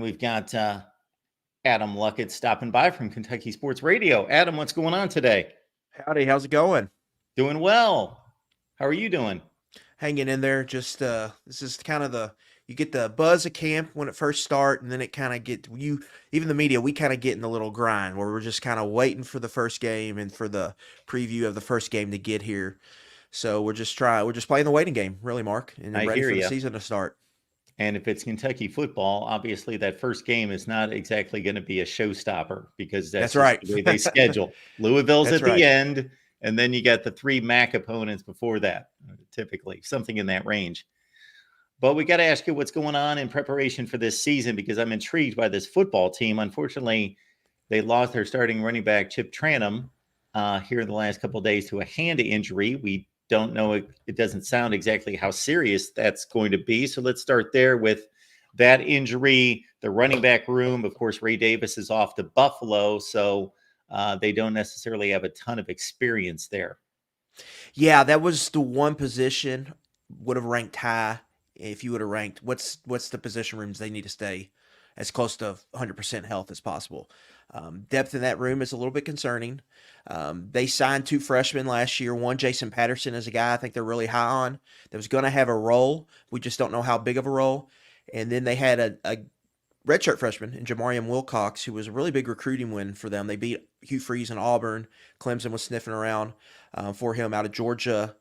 We've got Adam Luckett stopping by from Kentucky Sports Radio. Adam, what's going on today? Howdy, how's it going? Doing well. How are you doing? Hanging in there. Just this is kind of the you get the buzz of camp when it first start, and then it kind of get you. Even the media, we kind of get in the little grind where we're just kind of waiting for the first game and for the preview of the first game to get here. So we're just playing the waiting game, really, Mark, and then I ready hear for the you. season to start. And if it's Kentucky football, obviously that first game is not exactly going to be a showstopper because that's That's just right. the way they schedule. Louisville's That's at the right. end, and then you got the three MAC opponents before that, typically something in that range. But we got to ask you what's going on in preparation for this season because I'm intrigued by this football team. Unfortunately, they lost their starting running back, Chip Tranum, here in the last couple of days to a hand injury. We don't know. It doesn't sound exactly how serious that's going to be. So let's start there with that injury. The running back room, of course, Ray Davis is off to Buffalo. So they don't necessarily have a ton of experience there. Yeah, that was the one position would have ranked high if you would have ranked what's the position rooms they need to stay as close to 100% health as possible. Depth in that room is a little bit concerning. They signed two freshmen last year. One, Jason Patterson, is a guy I think they're really high on that was going to have a role. We just don't know how big of a role. And then they had a redshirt freshman in Jamarian Wilcox, who was a really big recruiting win for them. They beat Hugh Freeze in Auburn. Clemson was sniffing around for him out of Georgia.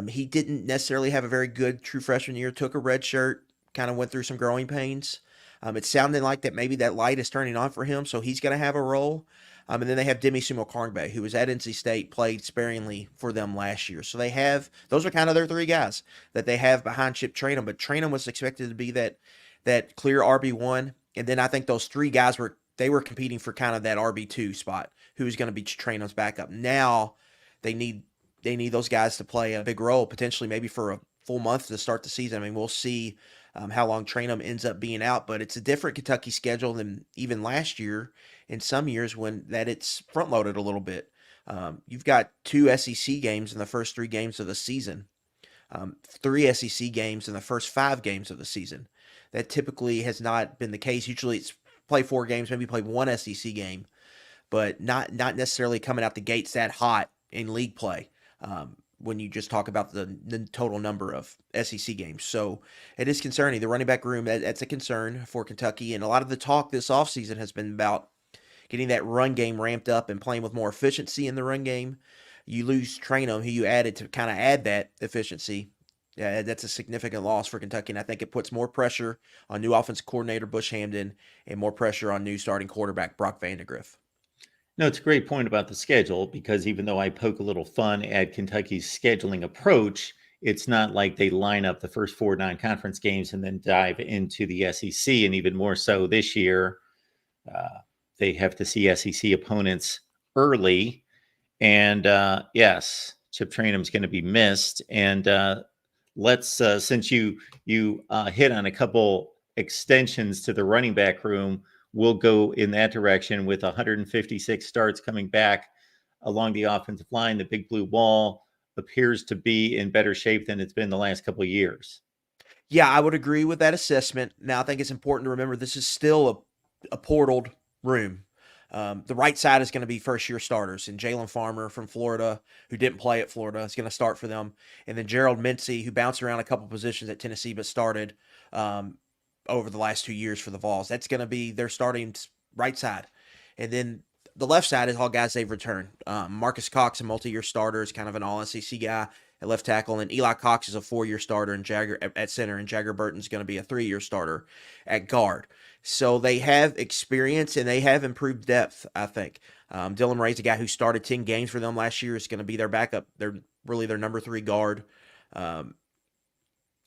He didn't necessarily have a very good true freshman year. Took a red shirt, kind of went through some growing pains. It's sounding like that maybe that light is turning on for him, so he's going to have a role. And then they have Demi Sumo-Karngbe, who was at NC State, played sparingly for them last year. So they have those are kind of their three guys that they have behind Chip Trayanum. But Trayanum was expected to be that clear RB1, and then I think those three guys were competing for kind of that RB2 spot. Who's going to be Trayanum's backup? Now they need those guys to play a big role, potentially maybe for a full month to start the season. I mean, we'll see how long Trayanum ends up being out, but it's a different Kentucky schedule than even last year in some years when that it's front loaded a little bit. You've got two SEC games in the first three games of the season, three SEC games in the first five games of the season. That typically has not been the case. Usually it's play four games, maybe play one SEC game, but not necessarily coming out the gates that hot in league play. When you just talk about the total number of SEC games. So it is concerning. The running back room, that's a concern for Kentucky. And a lot of the talk this offseason has been about getting that run game ramped up and playing with more efficiency in the run game. You lose Trayanum, who you added to kind of add that efficiency. Yeah, that's a significant loss for Kentucky, and I think it puts more pressure on new offensive coordinator Bush Hamden and more pressure on new starting quarterback Brock Vandagriff. No, it's a great point about the schedule because even though I poke a little fun at Kentucky's scheduling approach, it's not like they line up the first four non-conference games and then dive into the SEC. And even more so this year, they have to see SEC opponents early. And yes, Chip Trayanum's going to be missed. And let's since you hit on a couple extensions to the running back room, we'll go in that direction with 156 starts coming back along the offensive line. The Big Blue Wall appears to be in better shape than it's been the last couple of years. Yeah, I would agree with that assessment. Now, I think it's important to remember this is still a portaled room. The right side is going to be first year starters, and Jalen Farmer from Florida, who didn't play at Florida, is going to start for them. And then Gerald Mincy, who bounced around a couple positions at Tennessee but started over the last 2 years for the Vols. That's going to be their starting right side. And then the left side is all guys they've returned. Marcus Cox, a multi-year starter, is kind of an all-SEC guy at left tackle, and Eli Cox is a 4-year starter and Jagger at center, and Jagger Burton's going to be a 3-year starter at guard. So they have experience and they have improved depth, I think. Dylan Ray's a guy who started 10 games for them last year. Is going to be their backup. They're really their number 3 guard.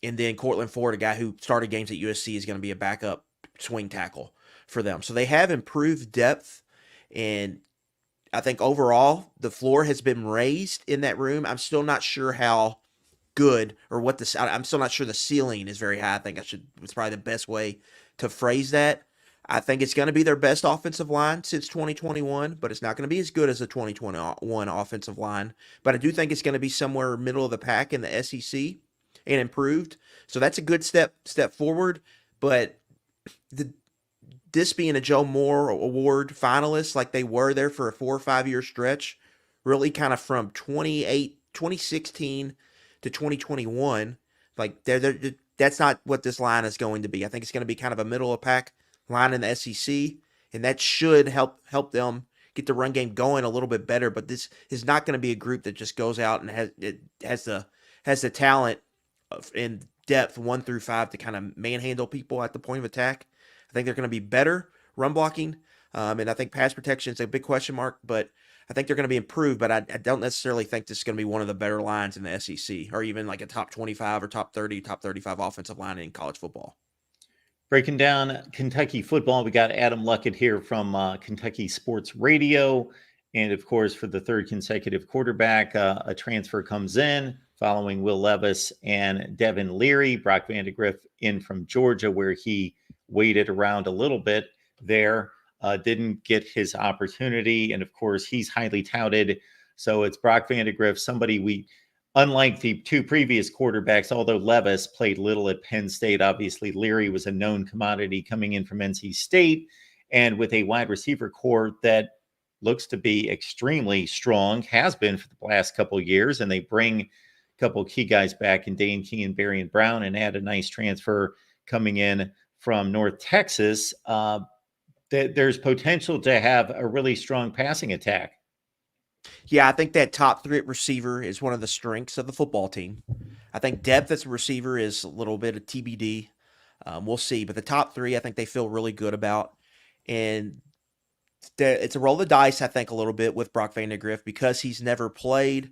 And then Cortland Ford, a guy who started games at USC, is going to be a backup swing tackle for them. So they have improved depth, and I think overall the floor has been raised in that room. I'm still not sure how good or what the I'm still not sure the ceiling is very high. I think it's probably the best way to phrase that. I think it's going to be their best offensive line since 2021, but it's not going to be as good as the 2021 offensive line. But I do think it's going to be somewhere middle of the pack in the SEC and improved. So that's a good step forward. But the this being a Joe Moore Award finalist, like they were there for a 4 or 5 year stretch, really kind of from 2016 to 2021, like that's not what this line is going to be. I think it's going to be kind of a middle of pack line in the SEC, and that should help them get the run game going a little bit better. But this is not going to be a group that just goes out and has the talent in depth 1 through 5 to kind of manhandle people at the point of attack. I think they're going to be better run blocking, and I think pass protection is a big question mark. But I think they're going to be improved. But I don't necessarily think this is going to be one of the better lines in the SEC, or even like a top 25 or top 30, top 35 offensive line in college football. Breaking down Kentucky football, we got Adam Luckett here from Kentucky Sports Radio. And of course, for the third consecutive quarterback, a transfer comes in following Will Levis and Devin Leary. Brock Vandegrift in from Georgia, where he waited around a little bit there, didn't get his opportunity. And of course, he's highly touted. So it's Brock Vandegrift, somebody unlike the two previous quarterbacks, although Levis played little at Penn State, obviously Leary was a known commodity coming in from NC State, and with a wide receiver core that looks to be extremely strong, has been for the last couple of years, and they bring a couple of key guys back in Dane Key and Berrien Brown and add a nice transfer coming in from North Texas. There's potential to have a really strong passing attack. Yeah, I think that top three at receiver is one of the strengths of the football team. I think depth as a receiver is a little bit of TBD. We'll see. But the top three, I think they feel really good about. And it's a roll of the dice, I think, a little bit with Brock Vandegrift because he's never played.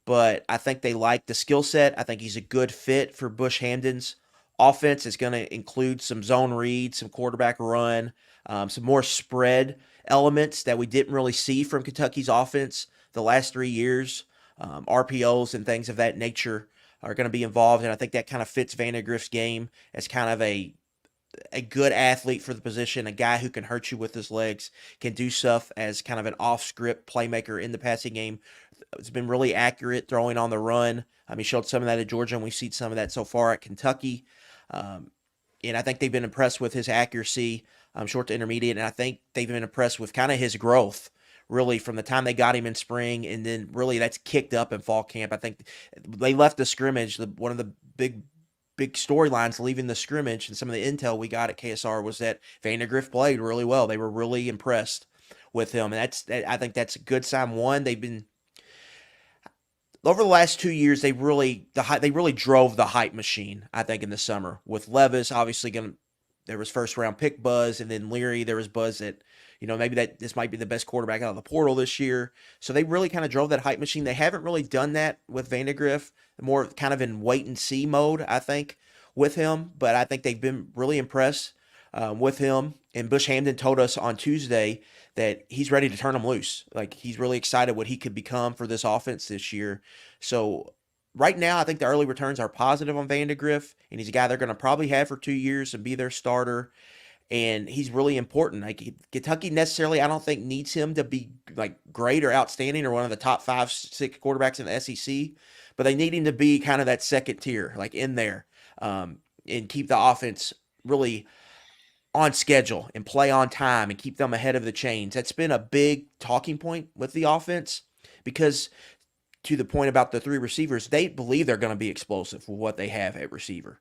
But I think they like the skill set. I think he's a good fit for Bush Hamden's offense. Is going to include some zone read, some quarterback run, some more spread elements that we didn't really see from Kentucky's offense the last 3 years. RPOs and things of that nature are going to be involved, and I think that kind of fits Vandegrift's game as kind of a good athlete for the position, a guy who can hurt you with his legs, can do stuff as kind of an off-script playmaker in the passing game. It's been really accurate throwing on the run. He showed some of that at Georgia, and we've seen some of that so far at Kentucky. And I think they've been impressed with his accuracy, short to intermediate, and I think they've been impressed with kind of his growth, really, from the time they got him in spring, and then really that's kicked up in fall camp. I think they left the scrimmage. One of the big storylines leaving the scrimmage and some of the intel we got at KSR was that Vandegrift played really well. They were really impressed with him, and I think that's a good sign. One, they've been over the last 2 years, they really drove the hype machine, I think, in the summer. With Levis, obviously, there was first-round pick buzz, and then Leary, there was buzz that, maybe that this might be the best quarterback out of the portal this year. So they really kind of drove that hype machine. They haven't really done that with Vandegrift, more kind of in wait-and-see mode, I think, with him. But I think they've been really impressed with him. And Bush Hamden told us on Tuesday that he's ready to turn him loose. Like, he's really excited what he could become for this offense this year. So right now, I think the early returns are positive on Vandegrift, and he's a guy they're going to probably have for 2 years and be their starter. And he's really important. Like, Kentucky necessarily, I don't think, needs him to be like great or outstanding or one of the top 5, 6 quarterbacks in the SEC, but they need him to be kind of that second tier, like in there, and keep the offense really on schedule and play on time and keep them ahead of the chains. That's been a big talking point with the offense because, to the point about the 3 receivers, they believe they're going to be explosive with what they have at receiver,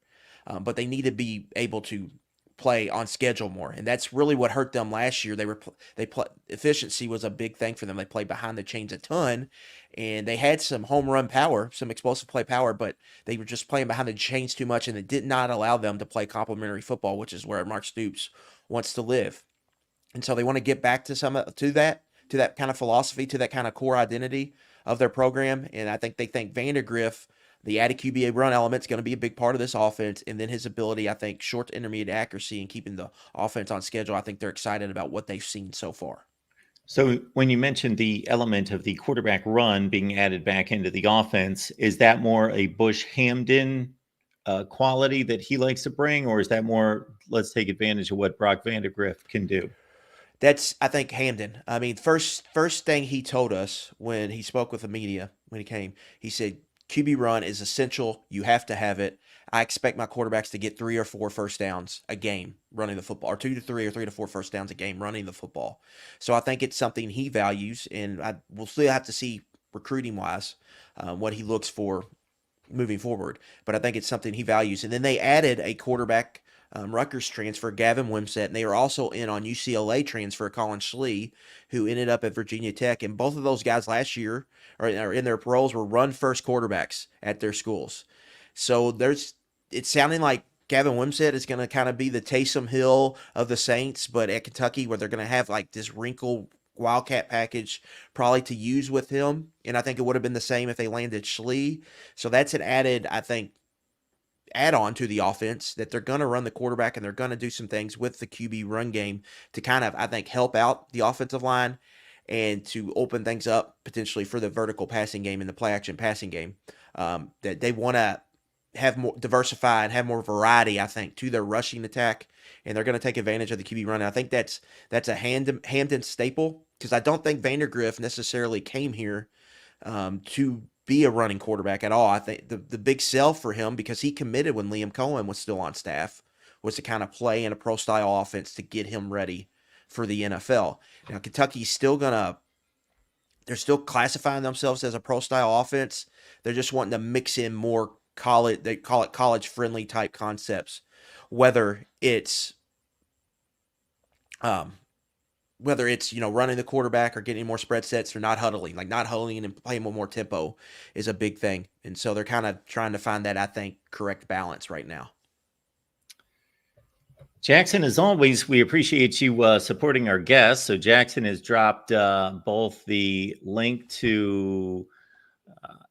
but they need to be able to play on schedule more, and that's really what hurt them last year. Efficiency was a big thing for them. They played behind the chains a ton, and they had some home run power, some explosive play power, but they were just playing behind the chains too much, and it did not allow them to play complementary football, which is where Mark Stoops wants to live. And so they want to get back to that kind of philosophy, to that kind of core identity of their program. And I think they think Vandegrift, the added QBA run element, is going to be a big part of this offense. And then his ability, I think, short to intermediate accuracy and keeping the offense on schedule. I think they're excited about what they've seen so far. So when you mentioned the element of the quarterback run being added back into the offense, is that more a Bush Hamden quality that he likes to bring, or is that more, let's take advantage of what Brock Vandegrift can do? That's, I think, Hamden. I mean, first thing he told us when he spoke with the media, when he came, he said, QB run is essential. You have to have it. I expect my quarterbacks to get 3 or 4 first downs a game running the football, or 2 to 3 or 3 to 4 first downs a game running the football. So I think it's something he values, and we'll still have to see recruiting wise what he looks for moving forward. But I think it's something he values. And then they added a quarterback, Rutgers transfer, Gavin Wimsett, and they are also in on UCLA transfer, Colin Schlee, who ended up at Virginia Tech. And both of those guys last year, or in their roles, were run first quarterbacks at their schools. So it's sounding like Gavin Wimsett is going to kind of be the Taysom Hill of the Saints, but at Kentucky, where they're going to have like this wrinkle Wildcat package probably to use with him. And I think it would have been the same if they landed Schlee. So that's an added, I think, add on to the offense that they're going to run the quarterback and they're going to do some things with the QB run game to kind of, I think, help out the offensive line and to open things up potentially for the vertical passing game and the play action passing game. That they want to have more diversify and have more variety, I think, to their rushing attack, and they're going to take advantage of the QB run. And I think that's a Hamden staple, because I don't think Vandergriff necessarily came here to be a running quarterback at all. I think the big sell for him, because he committed when Liam Cohen was still on staff, was to kind of play in a pro style offense to get him ready for the NFL. Now Kentucky's still gonna they're still classifying themselves as a pro style offense. They're just wanting to mix in more college, they call it college friendly type concepts, whether it's um, running the quarterback or getting more spread sets or not huddling. Like not huddling and playing with more tempo is a big thing. And so they're kind of trying to find that, I think, correct balance right now. Jackson, as always, we appreciate you supporting our guests. So Jackson has dropped both the link to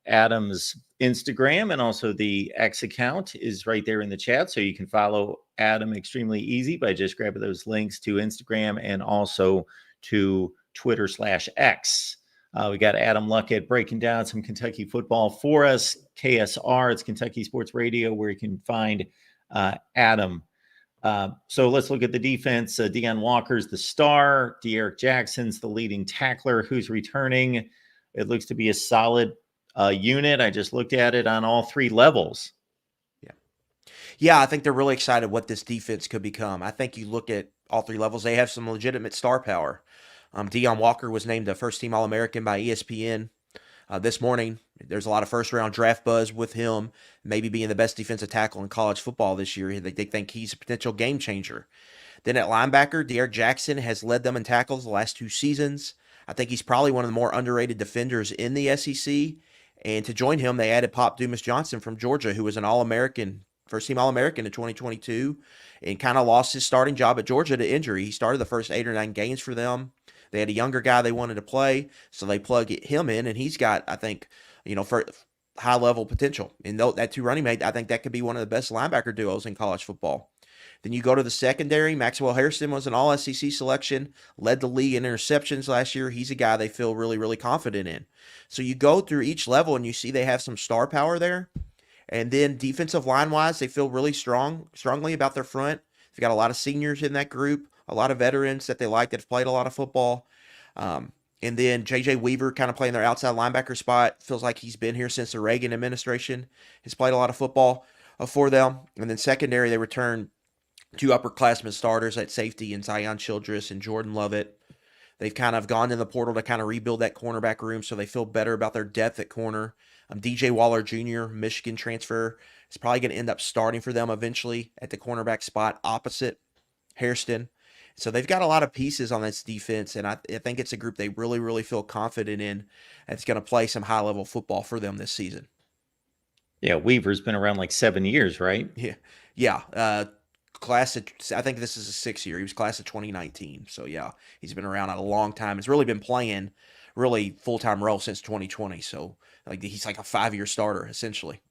Adam's Instagram and also the X account is right there in the chat. So you can follow Adam extremely easy by just grabbing those links to Instagram and also to Twitter/X. We got Adam Luckett breaking down some Kentucky football for us. KSR, it's Kentucky Sports Radio, where you can find Adam. So let's look at the defense. Deion Walker's the star. De'Eric Jackson's the leading tackler who's returning. It looks to be a solid unit. I just looked at it on all three levels. Yeah, I think they're really excited what this defense could become. I think you look at all three levels, they have some legitimate star power. Deion Walker was named a first-team All-American by ESPN this morning. There's a lot of first-round draft buzz with him, maybe being the best defensive tackle in college football this year. They think he's a potential game changer. Then at linebacker, De'Eric Jackson has led them in tackles the last 2 seasons. I think he's probably one of the more underrated defenders in the SEC. And to join him, they added Pop Dumas Johnson from Georgia, who was an All-American, first-team All-American in 2022, and kind of lost his starting job at Georgia to injury. He started the first 8 or 9 games for them. They had a younger guy they wanted to play, so they plug him in, and he's got, I think, for high-level potential. And that 2 running mate, I think that could be one of the best linebacker duos in college football. Then you go to the secondary. Maxwell Hairston was an All-SEC selection, led the league in interceptions last year. He's a guy they feel really, really confident in. So you go through each level, and you see they have some star power there. And then defensive line-wise, they feel really strongly about their front. They've got a lot of seniors in that group, a lot of veterans that they like that have played a lot of football. And then J.J. Weaver kind of playing their outside linebacker spot. Feels like he's been here since the Reagan administration. Has played a lot of football for them. And then secondary, they return 2 upperclassmen starters at safety in Zion Childress and Jordan Lovett. They've kind of gone in the portal to kind of rebuild that cornerback room, so they feel better about their depth at corner. DJ Waller Jr., Michigan transfer, is probably going to end up starting for them eventually at the cornerback spot opposite Hairston. So they've got a lot of pieces on this defense, and I think it's a group they really, really feel confident in. It's going to play some high-level football for them this season. Yeah, Weaver's been around like 7 years, right? Yeah. I think this is his 6th year. He was class of 2019. So, yeah, he's been around a long time. He's really been playing really full-time role since 2020. So, he's like a 5-year starter, essentially.